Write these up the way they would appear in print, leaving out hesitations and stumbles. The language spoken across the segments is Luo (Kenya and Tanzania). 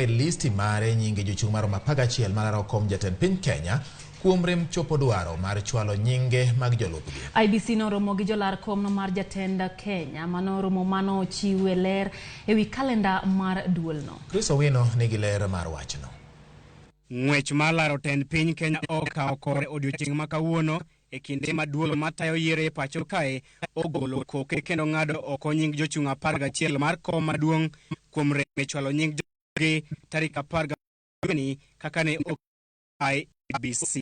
e listi mare nyinge jochung' maromo 11 malaro kom jatend piny Kenya kuom rem chopo dwaro mar chwalo nyinge mag jolupgi. IBC noromo gi jolar kom mar jatend Kenya manoromo mano chiwe ler ewi kalenda mar duolno. Chris Owino nigi ler mar wachno. Ng'wech mar laro tend piny Kenya okawo kore odiochieng' ma kawuono e kinde ma duol matayo yiero e pacho kae ogolo koke kendo ng'ado oko nying jochung' 11 mar kom maduong' kuom rem chwalo nying jogi tarik 10 Juni kaka ne IBC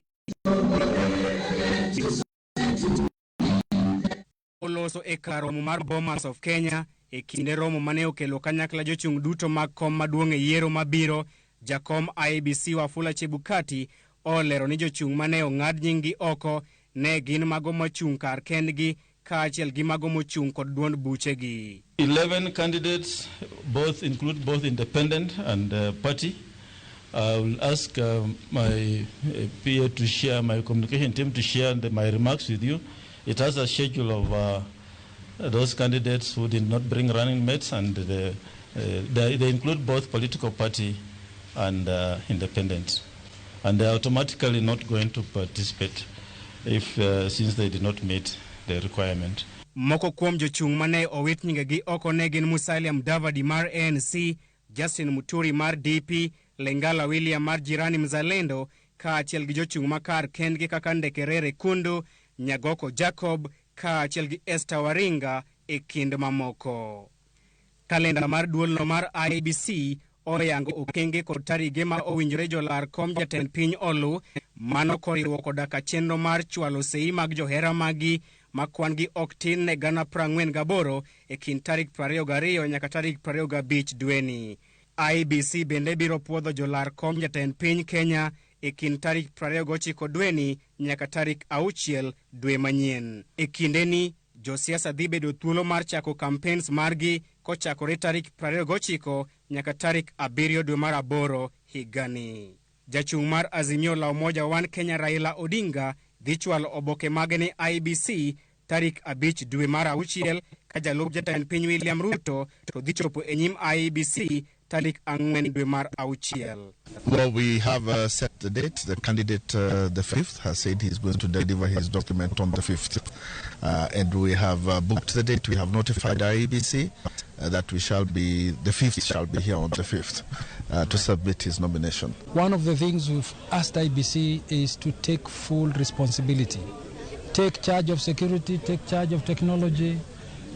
oloso e kar romo mar Bomas of Kenya e kinde romo mane okelo kanyakla jochung' duto mag kom maduong' e yiero mabiro. Jakom IBC Wafula Chebukati olero ni jochung' mane ong'ad nyinggi oko ne gin mago mochung' kar kendgi kaachiel gi mago mochung' kod duond buchegi. 11 candidates include both independent and party. I will ask my PA to share, my communication team to share my remarks with you. It has a schedule of those candidates who did not bring running mates, and they include both political party and independents. And they are automatically not going to participate if since they did not meet the requirement. Moko kuom jochung' mane owit nyingegi oko ne gin Musalia Mudavadi mar ANC, Justin Muturi mar DP, Lengala William mar Jirani Mzalendo, kaachiel gi jochung' makar kendgi kaka Ndekerere Kundu, Nyagoko Jacob, kaachiel gi Esther Waringa e kind mamoko. Kalenda mar duolno mar IBC oyango okenge kod tarige ma owinjore jolar kom jatend piny olu, mano koriwo koda ka chenro mar chwalo sei mag johera magi makwan gi ok tin ne 48,000 e kind tarik 22 nyaka tarik 25 dweni. IBC bende biro puodho jolar kom jatend piny Kenya e kind tarik 29 dweni nyaka tarik 6 dwe manyien. E kindeni josiasa dhi bedo thuolo mar chako campaigns margi kochakore tarik 29 nyaka tarik 7 dwe mar 8 higani. Jachung' mar Azimio la Umoja One Kenya Raila Odinga dhi chwalo oboke mage ni IBC tarik 5 dwe mar 6 ka jalup jatend piny William Ruto to dhi chopo e nyim IBC tarik 4 dwe mar 6. Well, we have set the date. The candidate, the 5th, has said he's going to deliver his document on the 5th. And we have booked the date. We have notified IEBC that the 5th shall be here on the 5th to submit his nomination. One of the things we've asked IEBC is to take full responsibility. Take charge of security, take charge of technology,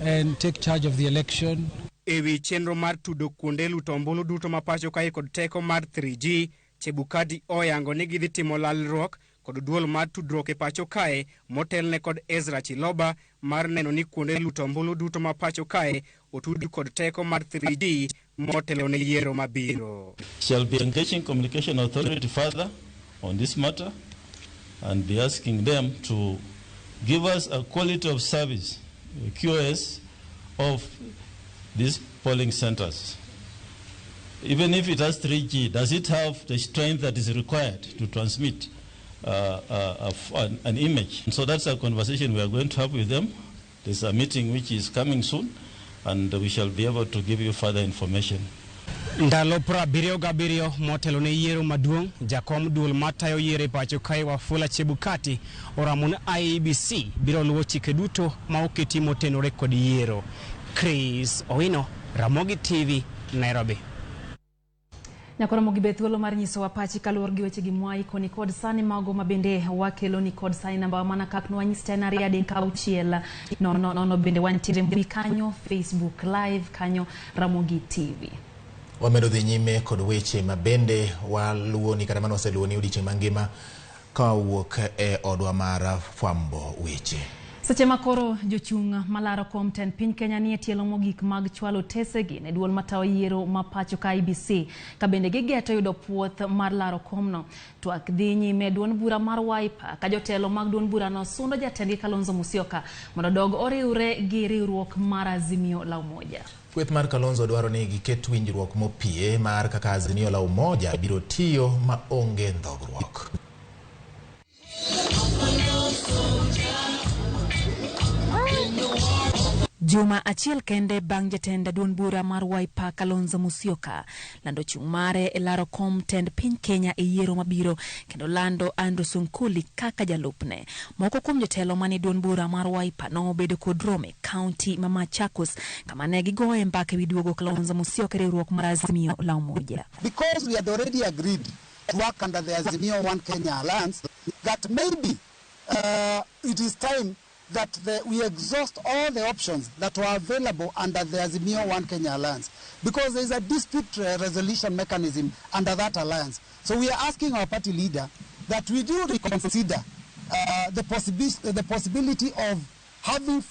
and take charge of the election. Ewi chenro mar tudo kuonde lutombulu duto mapacho kae kod teko mar 3G, Chebukati oyango ni gidhi timo lalruok kod duol mar tudruok e pacho kae motelne kod Ezra Chiloba mar neno ni kuonde lutombulu duto mapacho kae otud kod teko mar 3D motelo ne yiero mabiro. Shall be engaging communication authority further on this matter and be asking them to give us a quality of service, QoS, of these polling centers. Even if it has 3G, does it have the strength that is required to transmit an image? And so that's a conversation we are going to have with them. There's a meeting which is coming soon, and we shall be able to give you further information. Ndalo 77 motelo ne yiero maduong', jakom duol matayo yiero e pacho kae Wafula Chebukati oramo ni IEBC biro luwo chike duto ma oketi motenore kod yiero. Chris Owino, Ramogi TV, Nairobi. Nyako Ramogi bethuolo mar nyiso wapachi kaluwore gi weche gi mwai koni kod sani mago mabende wakelo ni kod sai namba mana kak no wanyis tena riade kauchiel no bende wantiere mbi kanyo Facebook live kanyo Ramogi TV. Wamedo dhi nyime kod weche mabende waluo ni kata mano waseluo ni odiochieng' mangima ka wuok e odwa mar fwambo weche. Seche makoro jochung' malaro kom ten piny Kenya nie tielo mogik mag chwalo tesegi ne duol matayo yiero mapacho ka IBC ka bende gigeto yudo puoth mar laro komno. Twak dhi nyime duond bura mar Wiper ka jotelo mag duond bura no sundo jatendgi Kalonzo Musyoka mondo dog oriwre gi riwruok mar Azimio la Umoja. Kweth mar Kalonzo dwaro ni giket winjruok mopie mar kaka Azimio la Umoja biro tiyo ma onge ndhogruok. Juma achiel kende bang' jatend duond bura mar Wiper Kalonzo Musyoka lando chung' mare e laro kom tend piny Kenya e yiero mabiro kendo lando Andrew Sunkuli kaka jalupne. Moko kuom jotelo mane duond bura mar Wiper nobedo kod rome county ma Machakos kama ne gigoye mbaka wi duogo Kalonzo Musyoka riwruok mar Azimio la Umoja. Because we had already agreed to work under the Azimio One Kenya Alliance, that maybe it is time that we exhaust all the options that were available under the Azimio One Kenya Alliance, because there is a dispute resolution mechanism under that alliance. So we are asking our party leader that we do reconsider the possibility of having